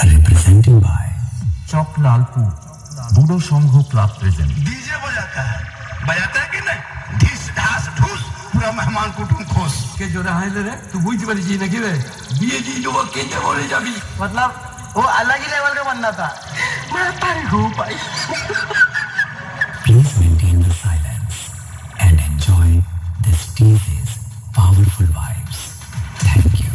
representing by चौक लालपुर बूढ़ो संघ club present. DJ बजाता है कि नहीं? ढिस ढास ढूस पूरा मेहमान कुटुम खुश के जो रहा है रे तू बुझ वाली चीज नहीं रे बीए जी जो केते बोले जाबी मतलब वो अलग ही लेवल का बंदा था। मैं तारी हो भाई। please maintain the silence and enjoy this DJ's powerful vibes. Thank you.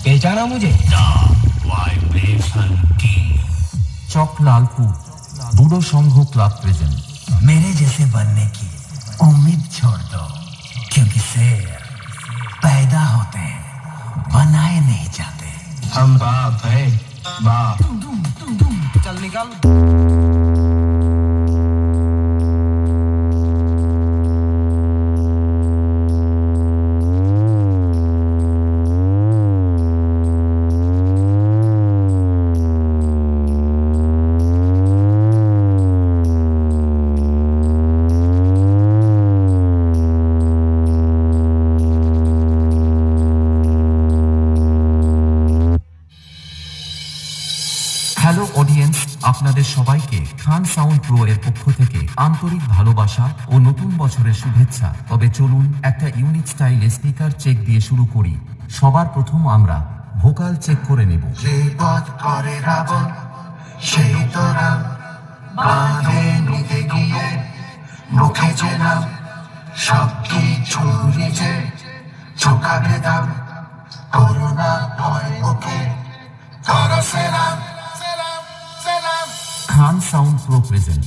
पहचाना मुझे? चौक लालपुर बूढ़ो संघ क्लब प्रेजेंट। मेरे जैसे बनने की उम्मीद छोड़ दो, क्योंकि शेर पैदा होते हैं, बनाए नहीं जाते। हम बाप है बाप। चल निकाल। হ্যালো অডিয়েন্স, আপনাদের সবাইকে খান সাউন্ড প্রো এর পক্ষ থেকে আন্তরিক ভালোবাসা ও নতুন বছরের শুভেচ্ছা। তবে চলুন একটা ইউনিক স্টাইল স্পিকার চেক দিয়ে শুরু করি। সবার প্রথম আমরা ভোকাল চেক করে নেব। যে পথ করে রাবণ সেই তোরা বাঁধে নিতে গিয়ে মুখে চেলাম সব কিছু নিজে চোখাবে দাম করোনা ভয় ওকে করো সেরাম খান সাউন্ড প্রো প্রেজেন্ট।